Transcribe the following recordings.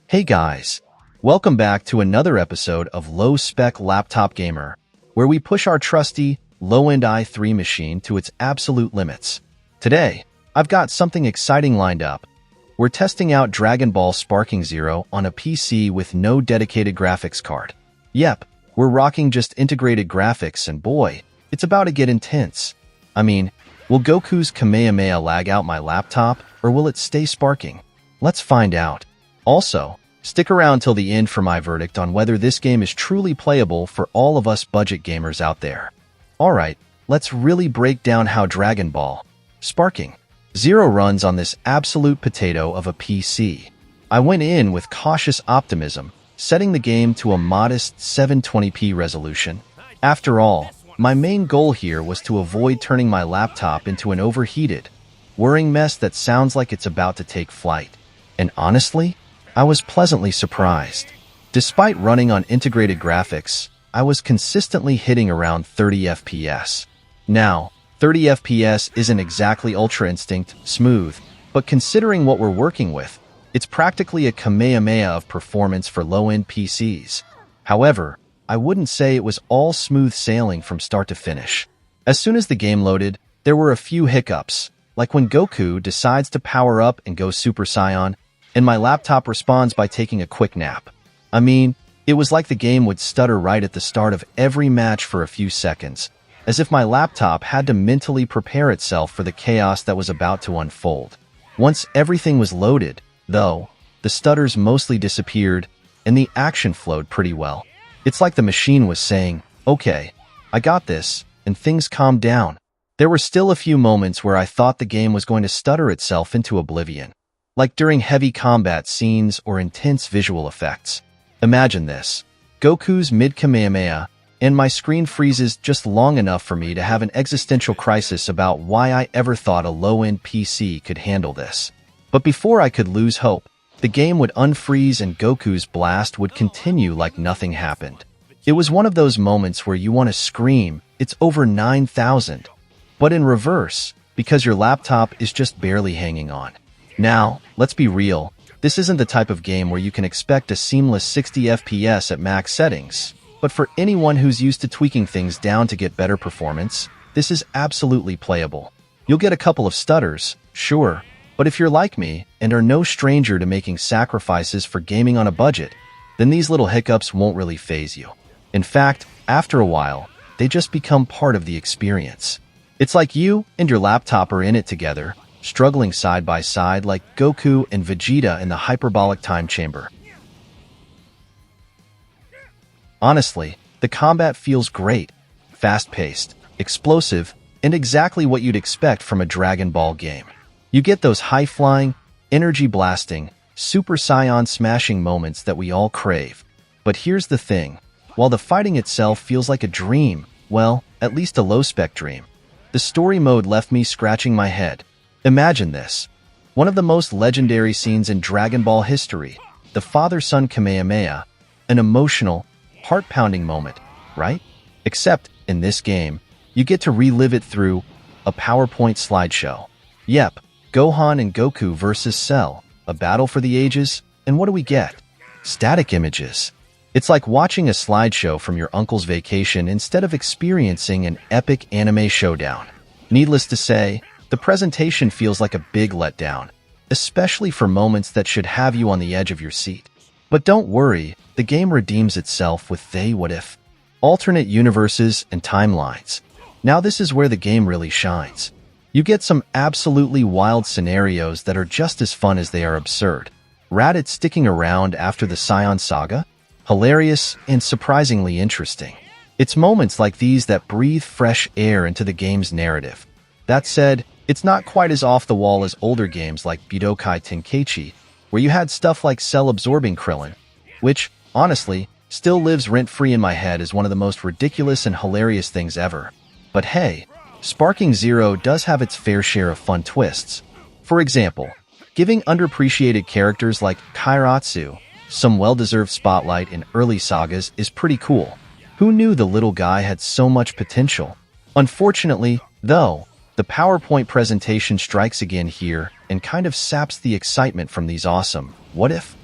Hey guys, welcome back to another episode of Low-Spec Laptop Gamer, where we push our trusty low-end i3 machine to its absolute limits. Today, I've got something exciting lined up. We're testing out Dragon Ball Sparking Zero on a PC with no dedicated graphics card. Yep, we're rocking just integrated graphics and boy, it's about to get intense. I mean, will Goku's Kamehameha lag out my laptop or will it stay sparking? Let's find out. Also, stick around till the end for my verdict on whether this game is truly playable for all of us budget gamers out there. Alright, let's really break down how Dragon Ball Sparking Zero runs on this absolute potato of a PC. I went in with cautious optimism, setting the game to a modest 720p resolution. After all, my main goal here was to avoid turning my laptop into an overheated, whirring mess that sounds like it's about to take flight. And honestly, I was pleasantly surprised. Despite running on integrated graphics, I was consistently hitting around 30 FPS. Now, 30 FPS isn't exactly Ultra Instinct smooth, but considering what we're working with, it's practically a Kamehameha of performance for low-end PCs. However, I wouldn't say it was all smooth sailing from start to finish. As soon as the game loaded, there were a few hiccups, like when Goku decides to power up and go Super Saiyan, and my laptop responds by taking a quick nap. I mean, it was like the game would stutter right at the start of every match for a few seconds, as if my laptop had to mentally prepare itself for the chaos that was about to unfold. Once everything was loaded, though, the stutters mostly disappeared, and the action flowed pretty well. It's like the machine was saying, "Okay, I got this," and things calmed down. There were still a few moments where I thought the game was going to stutter itself into oblivion, like during heavy combat scenes or intense visual effects. Imagine this: Goku's mid-Kamehameha, and my screen freezes just long enough for me to have an existential crisis about why I ever thought a low-end PC could handle this. But before I could lose hope, the game would unfreeze and Goku's blast would continue like nothing happened. It was one of those moments where you want to scream, "It's over 9,000. But in reverse, because your laptop is just barely hanging on. Now, let's be real, this isn't the type of game where you can expect a seamless 60 FPS at max settings, but for anyone who's used to tweaking things down to get better performance, this is absolutely playable. You'll get a couple of stutters, sure, but if you're like me and are no stranger to making sacrifices for gaming on a budget, then these little hiccups won't really faze you. In fact, after a while, they just become part of the experience. It's like you and your laptop are in it together, struggling side by side like Goku and Vegeta in the hyperbolic time chamber. Honestly, the combat feels great, fast-paced, explosive, and exactly what you'd expect from a Dragon Ball game. You get those high-flying, energy-blasting, Super Saiyan smashing moments that we all crave. But here's the thing: while the fighting itself feels like a dream, well, at least a low-spec dream, the story mode left me scratching my head. Imagine this: one of the most legendary scenes in Dragon Ball history, the father-son Kamehameha, an emotional, heart-pounding moment, right? Except, in this game, you get to relive it through a PowerPoint slideshow. Yep, Gohan and Goku versus Cell, a battle for the ages, and what do we get? Static images. It's like watching a slideshow from your uncle's vacation instead of experiencing an epic anime showdown. Needless to say, the presentation feels like a big letdown, especially for moments that should have you on the edge of your seat. But don't worry, the game redeems itself with what if, alternate universes and timelines. Now this is where the game really shines. You get some absolutely wild scenarios that are just as fun as they are absurd. Raditz sticking around after the Saiyan saga? Hilarious and surprisingly interesting. It's moments like these that breathe fresh air into the game's narrative. That said, it's not quite as off-the-wall as older games like Budokai Tenkaichi, where you had stuff like Cell absorbing Krillin, which, honestly, still lives rent-free in my head as one of the most ridiculous and hilarious things ever. But hey, Sparking Zero does have its fair share of fun twists. For example, giving underappreciated characters like Kairatsu some well-deserved spotlight in early sagas is pretty cool. Who knew the little guy had so much potential? Unfortunately, though, the PowerPoint presentation strikes again here and kind of saps the excitement from these awesome what-if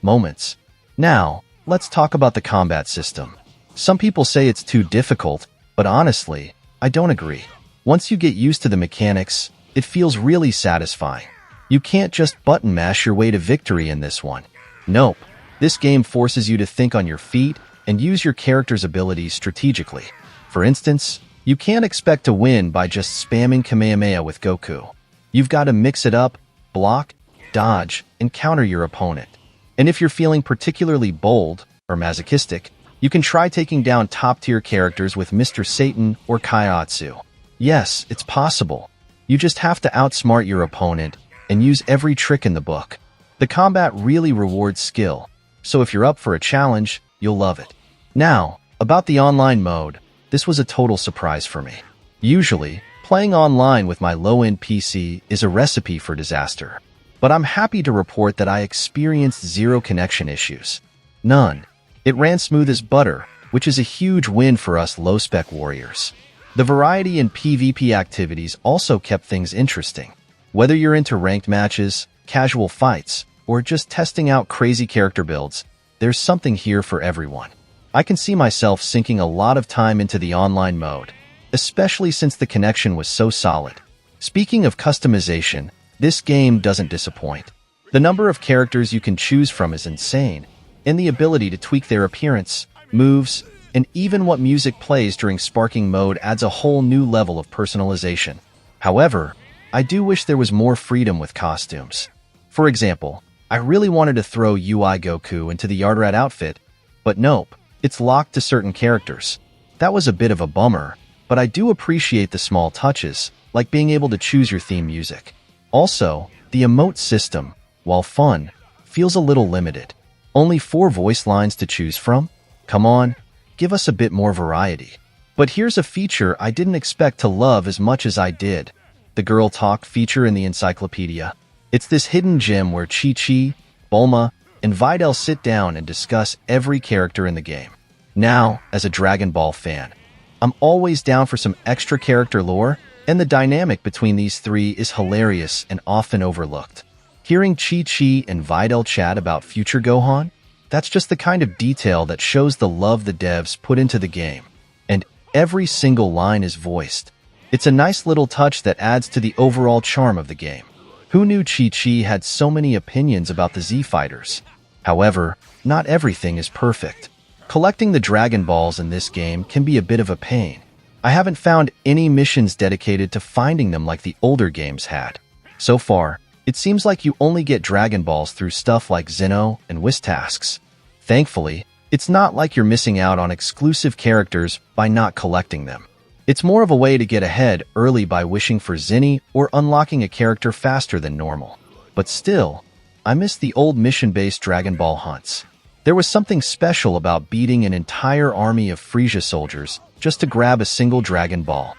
moments. Now, let's talk about the combat system. Some people say it's too difficult, but honestly, I don't agree. Once you get used to the mechanics, it feels really satisfying. You can't just button mash your way to victory in this one. Nope. This game forces you to think on your feet and use your character's abilities strategically. For instance, you can't expect to win by just spamming Kamehameha with Goku. You've got to mix it up, block, dodge, and counter your opponent. And if you're feeling particularly bold or masochistic, you can try taking down top-tier characters with Mr. Satan or Kairatsu. Yes, it's possible. You just have to outsmart your opponent and use every trick in the book. The combat really rewards skill, so if you're up for a challenge, you'll love it. Now, about the online mode, this was a total surprise for me. Usually, playing online with my low-end PC is a recipe for disaster. But I'm happy to report that I experienced zero connection issues. None. It ran smooth as butter, which is a huge win for us low-spec warriors. The variety in PvP activities also kept things interesting. Whether you're into ranked matches, casual fights, or just testing out crazy character builds, there's something here for everyone. I can see myself sinking a lot of time into the online mode, especially since the connection was so solid. Speaking of customization, this game doesn't disappoint. The number of characters you can choose from is insane, and the ability to tweak their appearance, moves, and even what music plays during sparking mode adds a whole new level of personalization. However, I do wish there was more freedom with costumes. For example, I really wanted to throw UI Goku into the Yardrat outfit, but nope, it's locked to certain characters. That was a bit of a bummer, but I do appreciate the small touches, like being able to choose your theme music. Also, the emote system, while fun, feels a little limited. Only 4 voice lines to choose from? Come on, give us a bit more variety. But here's a feature I didn't expect to love as much as I did. The Girl Talk feature in the encyclopedia. It's this hidden gem where Chi-Chi, Bulma, and Videl sit down and discuss every character in the game. Now, as a Dragon Ball fan, I'm always down for some extra character lore, and the dynamic between these three is hilarious and often overlooked. Hearing Chi-Chi and Videl chat about future Gohan? That's just the kind of detail that shows the love the devs put into the game. And every single line is voiced. It's a nice little touch that adds to the overall charm of the game. Who knew Chi-Chi had so many opinions about the Z-Fighters? However, not everything is perfect. Collecting the Dragon Balls in this game can be a bit of a pain. I haven't found any missions dedicated to finding them like the older games had. So far, it seems like you only get Dragon Balls through stuff like Zeno and Whis tasks. Thankfully, it's not like you're missing out on exclusive characters by not collecting them. It's more of a way to get ahead early by wishing for Zinni or unlocking a character faster than normal. But still, I miss the old mission-based Dragon Ball hunts. There was something special about beating an entire army of Frieza soldiers just to grab a single Dragon Ball.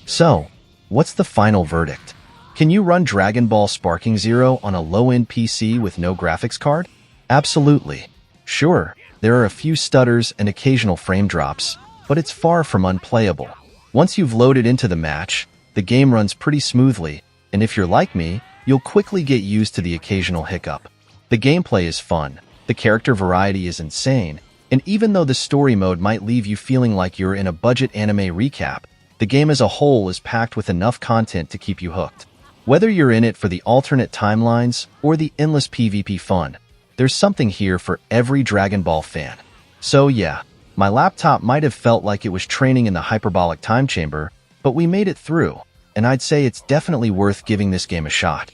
So, what's the final verdict? Can you run Dragon Ball Sparking Zero on a low-end PC with no graphics card? Absolutely. Sure, there are a few stutters and occasional frame drops, but it's far from unplayable. Once you've loaded into the match, the game runs pretty smoothly, and if you're like me, you'll quickly get used to the occasional hiccup. The gameplay is fun, the character variety is insane, and even though the story mode might leave you feeling like you're in a budget anime recap, the game as a whole is packed with enough content to keep you hooked. Whether you're in it for the alternate timelines or the endless PvP fun, there's something here for every Dragon Ball fan. So yeah, my laptop might have felt like it was training in the hyperbolic time chamber, but we made it through, and I'd say it's definitely worth giving this game a shot.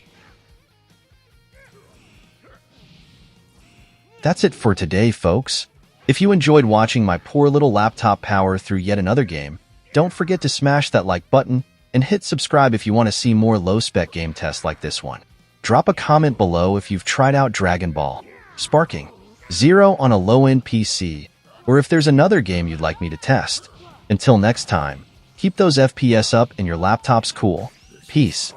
That's it for today, folks. If you enjoyed watching my poor little laptop power through yet another game, don't forget to smash that like button and hit subscribe if you want to see more low-spec game tests like this one. Drop a comment below if you've tried out Dragon Ball, sparking 0 on a low-end PC, or if there's another game you'd like me to test. Until next time, keep those FPS up and your laptops cool. Peace.